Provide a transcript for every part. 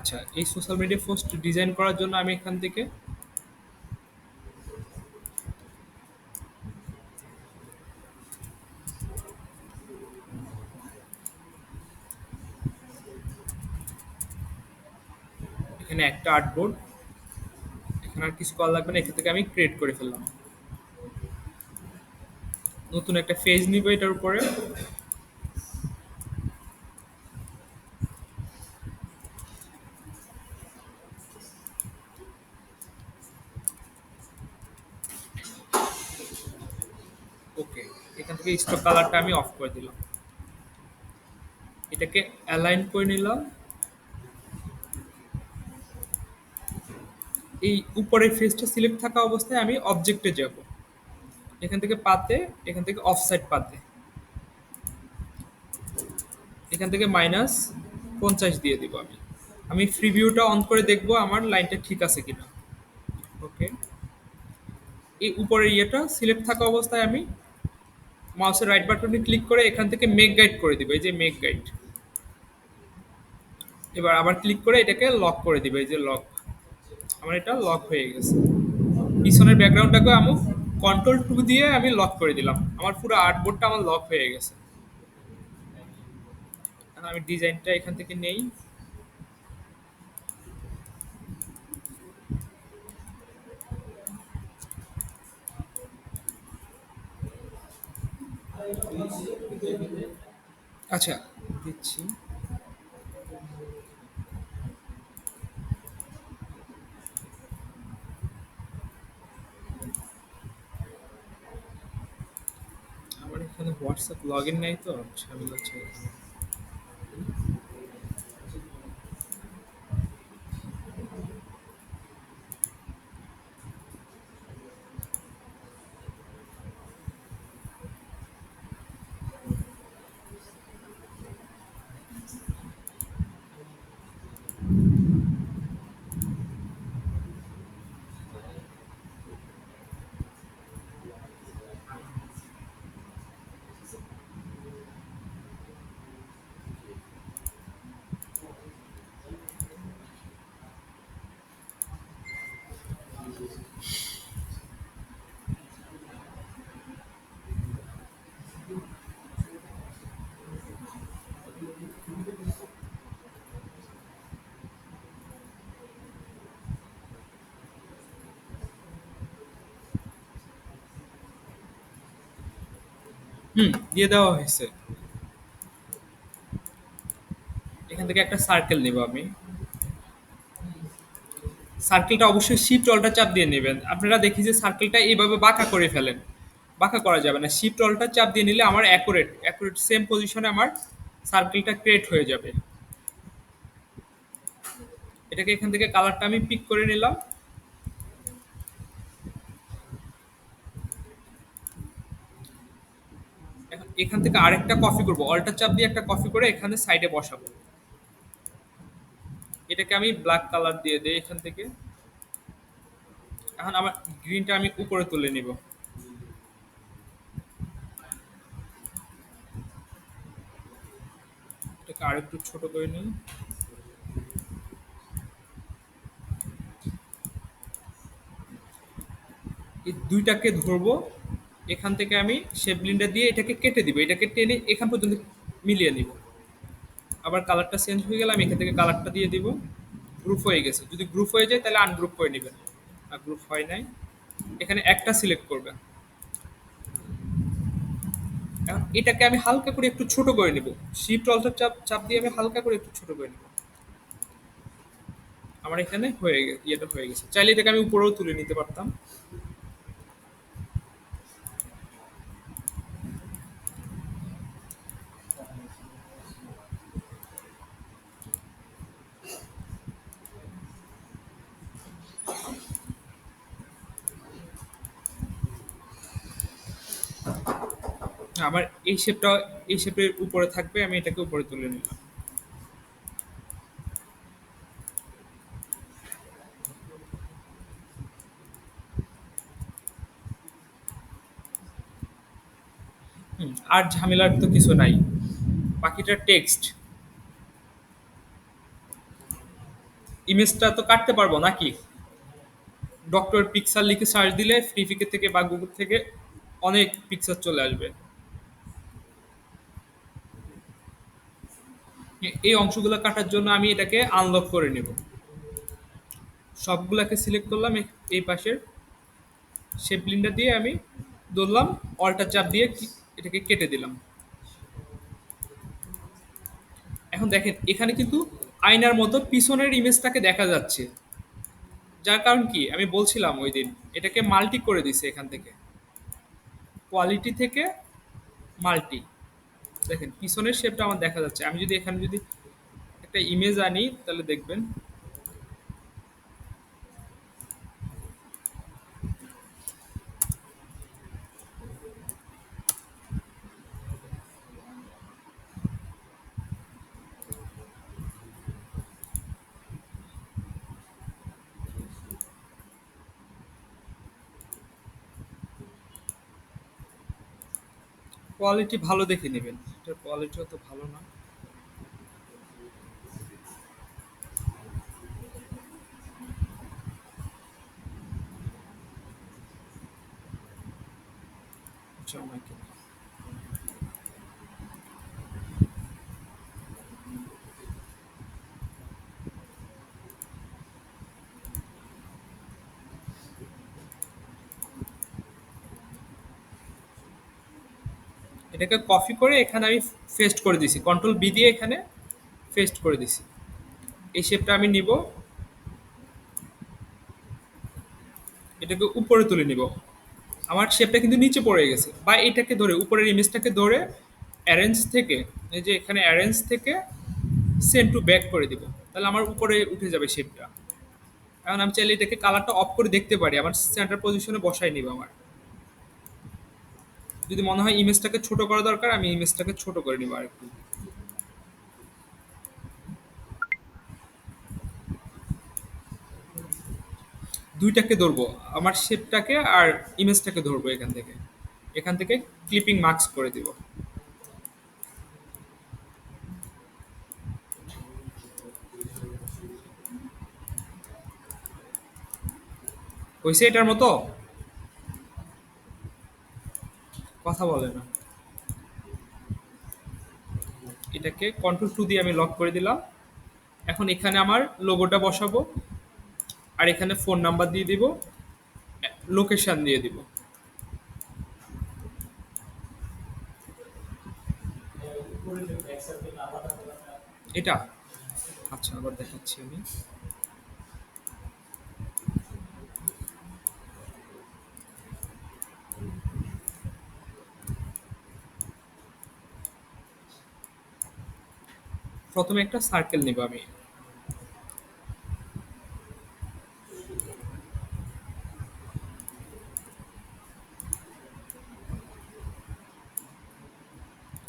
আচ্ছা, এই social media post design করার জন্য আমি এখান থেকে এখানে একটা আর্টবোর্ড, এখানে আর কিছু করা লাগবে না, এখান থেকে আমি ক্রিয়েট করে ফেললাম। নতুন একটা পেজ নিব এটার উপরে। ওকে, এখান থেকে স্টক কালারটা আমি অফ করে দিলাম। এটাকে অ্যালাইন করে নিলাম। এই উপরের ফেসটা সিলেক্ট থাকা অবস্থায় আমি অবজেক্টে যাব। এখান থেকে পাতে, এখান থেকে অফসাইড পাতে, এখান থেকে -50 দিয়ে দিব আমি। আমি ফ্রি ভিউটা অন করে দেখবো আমার লাইনটা ঠিক আছে কিনা। ওকে, এই উপরের ইয়েটা সিলেক্ট থাকা অবস্থায় আমি মাউসের রাইট বাটনে ক্লিক করে এখান থেকে মেক গাইড করে দিব, এই যে মেক গাইড। এবার আবার ক্লিক করে এটাকে লক করে দিবে, এই যে লক। আমার এটা লক হয়ে গেছে। পিছনের ব্যাকগ্রাউন্ডটাকে আমি কন্ট্রোল 2 দিয়ে আমি লক করে দিলাম, আমার পুরো আর্টবোর্ডটা আমার লক হয়ে গেছে। এখন আমি ডিজাইনটা এখান থেকে নেই। আচ্ছা, দিচ্ছি। আমার এখানে হোয়াটসঅ্যাপ লগ ইন নেই তো, ঝামেলা হচ্ছে এখানে। দিয়ে দেওয়া হয়েছে। এখান থেকে একটা সার্কেল নিব আমি। সার্কেলটা অবশ্যই শিফট অল্টা চাপ দিয়ে নেবেন। আপনারা দেখি যে সার্কেলটা এইভাবে বাঁকা করে ফেলেন, বাঁকা করা যাবে না। শিফট অল্টা চাপ দিয়ে নিলে আমার অ্যাকুরেট অ্যাকুরেট সেম পজিশনে আমার সার্কেলটা ক্রিয়েট হয়ে যাবে। এটাকে এখান থেকে কালারটা আমি পিক করে নিলাম। এখন এখান থেকে আরেকটা কপি করব, অল্টার চাপ দিয়ে একটা কপি করে এখানে সাইডে বসাবো। এটাকে আমি ব্ল্যাক কালার দিয়ে দেই এখান থেকে। এখন আমার গ্রিনটা আমি উপরে তুলে নিব। এটাকে আরেকটু ছোট করে নিই। এই দুইটাকে ধরবো, এখান থেকে আমি শেপ ব্লেন্ডার দিয়ে এটাকে কেটে দিব, এটাকে টেনে এখান পর্যন্ত মিলিয়ে নিব। আবার কালারটা চেঞ্জ হয়ে গেলে আমি এখান থেকে কালারটা দিয়ে দিব। গ্রুপ হয়ে গেছে, যদি গ্রুপ হয়ে যায় তাহলে আনগ্রুপ করে নেবেন। আর গ্রুপ হয় নাই, এখানে একটা সিলেক্ট করবেন। এখন এটাকে আমি হালকা করে একটু ছোট করে নিব। শিফট অল্টার চাপ চাপ দিয়ে আমি হালকা করে একটু ছোট করে নিব। আমার এখানে হয়ে গেছে, ইয়েটা হয়ে গেছে। চাইলে এটাকে আমি উপরেও তুলে নিতে পারতাম। আমার এই শেপটা এই শেপের উপরে থাকবে, আমি এটাকে উপরে তুলে নিলাম। আর ঝামেলার তো কিছু নাই, বাকিটা টেক্সট। ইমেজটা তো কাটতে পারবো নাকি? ডক্টর পিক্সার লিখে সার্চ দিলে ফ্রিফিকে থেকে বা গুগল থেকে অনেক পিকচার চলে আসবে। এই অংশগুলো কাটার জন্য আমি এটাকে আনলক করে নেব। সবগুলাকে সিলেক্ট করলাম, এই পাশের শেপ ব্লিন্ডার দিয়ে আমি ধরলাম, অল্টার চাপ দিয়ে এটাকে কেটে দিলাম। এখন দেখেন এখানে কিন্তু আয়নার মতো পিছনের ইমেজটাকে দেখা যাচ্ছে। যার কারণ কি আমি বলছিলাম ওই দিন, এটাকে মাল্টি করে দিছে এখান থেকে, কোয়ালিটি থেকে মাল্টি। দেখেন পিছনের শেপটা আমার দেখা যাচ্ছে। আমি যদি এখানে যদি একটা ইমেজ আনি তাহলে দেখবেন কোয়ালিটি ভালো দেখে নেবেন, এটার কোয়ালিটি অত ভালো না। জমা কিনা। এটাকে কপি করে এখানে আমি পেস্ট করে দিছি, কন্ট্রোল বি দিয়ে এখানে পেস্ট করে দিছি। এই শেপটা আমি নিব, এটাকে উপরে তুলে নিব। আমার শেপটা কিন্তু নিচে পড়ে গেছে, বা এটাকে ধরে উপরের ইমেজটাকে ধরে অ্যারেঞ্জ থেকে, এই যে এখানে অ্যারেঞ্জ থেকে সেন্ড টু ব্যাক করে দিব, তাহলে আমার উপরে উঠে যাবে শেপটা। এখন আমি চাইলে এটাকে কালারটা অফ করে দেখতে পারি, আমার সেন্টার পজিশনে বসাই নিব। আমার যদি মনে হয় ইমেজটাকে ছোট করা দরকার, আমি ইমেজটাকে ছোট করে নিব আর একটু। দুইটাকে ধরবো, আমার শেপটাকে আর ইমেজটাকে ধরবো এখান থেকে। এখান থেকে ক্লিপিং মার্কস করে দিব। হয়েছে এটার মতো? কথা বলে না। এটাকে কন্ট্রোল টু দিয়ে আমি লক করে দিলাম। এখন এখানে আমার লোগোটা বসাবো, আর এখানে ফোন নাম্বার দিয়ে দিব, লোকেশন দিয়ে দিব। এটা আচ্ছা, আবার দেখাচ্ছি আমি। প্রথমে একটা সার্কেল নিব আমি।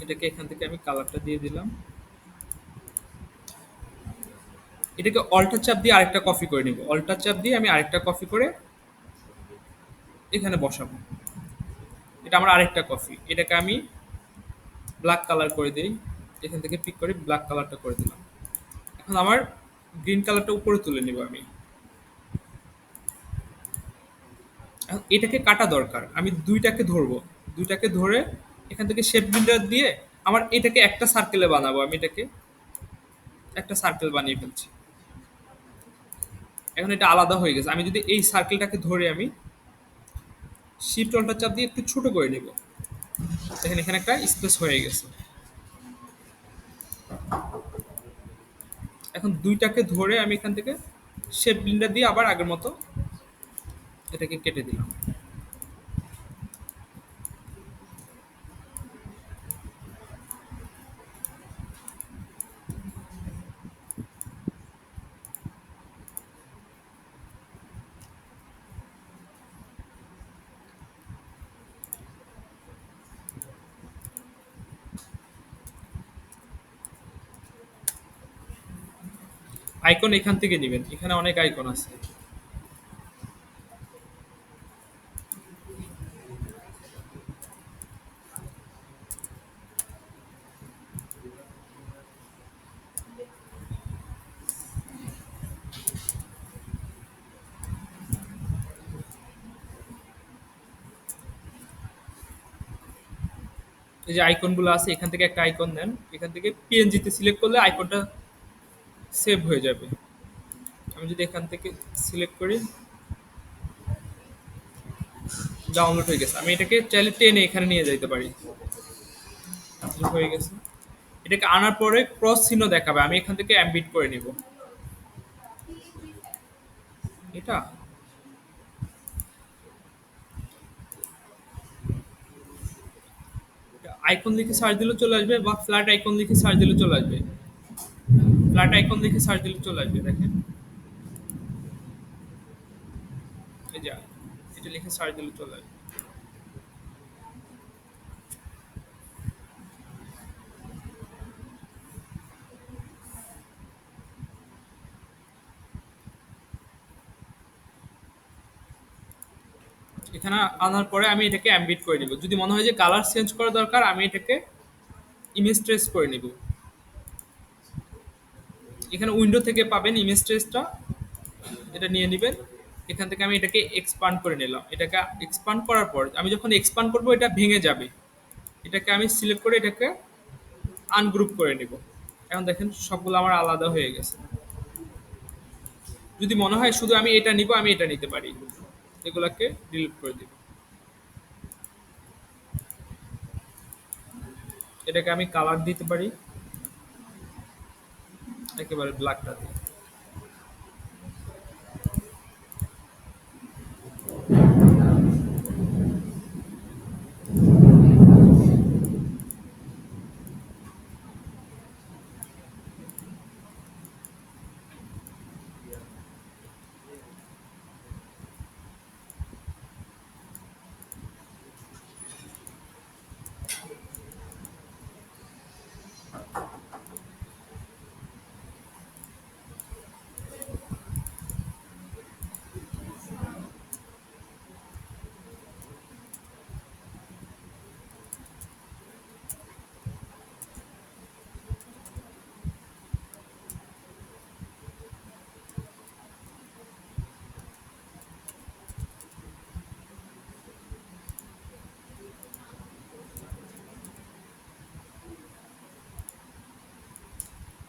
এটাকে এখান থেকে আমি কালারটা দিয়ে দিলাম। এটাকে অল্টার চাপ দিয়ে আরেকটা কপি করে নিব, অল্টার চাপ দিয়ে আমি আরেকটা কপি করে এখানে বসাবো। এটা আমার আরেকটা কপি, এটাকে আমি ব্ল্যাক কালার করে দিই। এখান থেকে পিক করে ব্ল্যাক কালারটা করে দিলাম। এখন আমার গ্রিন কালারটা উপরে তুলে নিব আমি। এখন এটাকে কাটা দরকার, আমি দুইটাকে ধরবো। দুইটাকে ধরে এখান থেকে শেপ বিল্ডার দিয়ে আমার এটাকে একটা সার্কেলে বানাবো। আমি এটাকে একটা সার্কেল বানিয়ে ফেলছি। এখন এটা আলাদা হয়ে গেছে। আমি যদি এই সার্কেলটাকে ধরে আমি শিফট অল্টার চাপ দিয়ে একটু ছোট করে নিব, দেখেন এখানে একটা স্পেস হয়ে গেছে। এখন দুইটাকে ধরে আমি এখান থেকে শেপ বিল্ডার দিয়ে আবার আগের মতো এটাকে কেটে দিলাম। আইকন এখান থেকে নেবেন, এখানে অনেক আইকন আছে। এই যে আইকনগুলো আছে এখান থেকে একটা আইকন নেন, এখান থেকে পিএনজি তে সিলেক্ট করলে আইকনটা সেভ হয়ে যাবে। আমি যদি এখান থেকে সিলেক্ট করি, ডাউনলোড হয়ে গেছে। আমি এটাকে চাইলে টেনে এখানে নিয়ে যাইতে পারি। হয়ে গেছে। এটাকে আনার পরে ক্রস চিহ্ন দেখাবে, আমি এখান থেকে এমবিট করে নিব এটা। আইকন লিখে সার্চ দিলে চলে আসবে, বা ফ্ল্যাট আইকন লিখে সার্চ দিলে চলে আসবে। ফ্ল্যাট আইকন লিখে সার্চ দিলে চলে আসবে, দেখেন। এই যে এটা লিখে সার্চ দিলে চলে আসবে। এখানে আনার পরে আমি এটাকে এমবিট করে নিব। যদি মনে হয় যে কালার চেঞ্জ করা দরকার, আমি এটাকে ইমেজ ট্রেস করে নিব। এখানে উইন্ডো থেকে পাবেন ইমেজ ট্রেসটা, এটা নিয়ে নেবেন। এখান থেকে আমি এটাকে এক্সপান্ড করে নিলাম। এটাকে এক্সপান্ড করার পর আমি যখন এক্সপান্ড করব এটা ভেঙে যাবে। এটাকে আমি সিলেক্ট করে এটাকে আনগ্রুপ করে নিব। এখন দেখেন সবগুলো আমার আলাদা হয়ে গেছে। যদি মনে হয় শুধু আমি এটা নিব, আমি এটা নিতে পারি। এগুলাকে ডিলিট করে দিব। এটাকে আমি কালার দিতে পারি, একেবারে ব্ল্যাকটা দিই।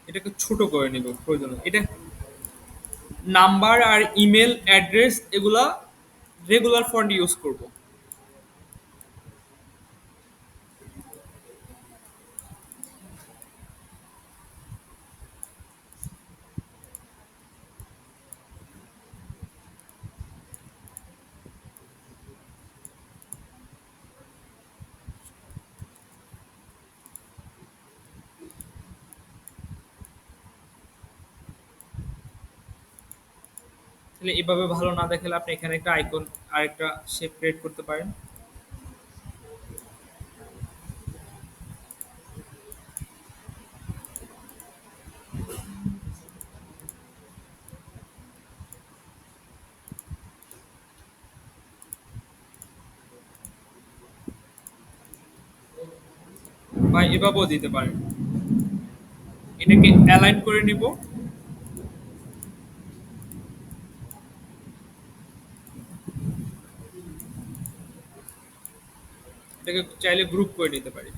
এটাকে ছোট করে নিব প্রয়োজন। এটা নাম্বার আর ইমেল অ্যাড্রেস এগুলা রেগুলার ফন্ট ইউজ করব। তাহলে এভাবে ভালো না দেখালে আপনি এখানে একটা আইকন আর একটা শেপ ক্রিয়েট করতে পারেন। বা এভাবেও দিতে পারেন। এটাকে অ্যালাইন করে নিব। এটাকে চাইলে গ্রুপ করে নিতে পারি।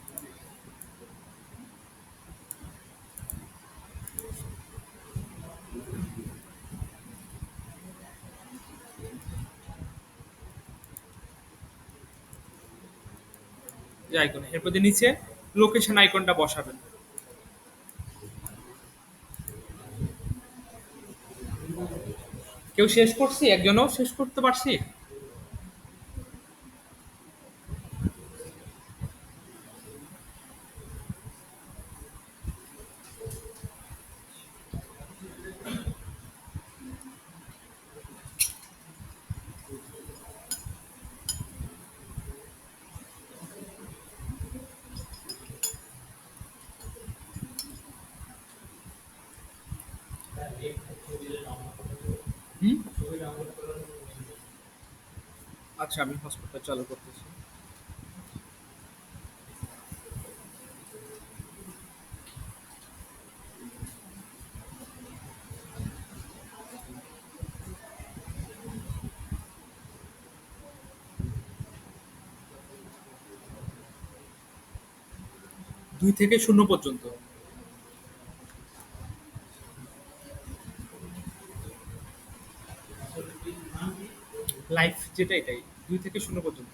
যে আইকন এরপর দিয়ে নিচে লোকেশন আইকনটা বসাবেন। কেউ শেষ করছি, একজনও শেষ করতে পারছি। হুম, আচ্ছা আমি হটস্পটটা চালু করতেছি। 2 থেকে 0 পর্যন্ত। লাইফ যেটা এটাই, 2 থেকে 0 পর্যন্ত।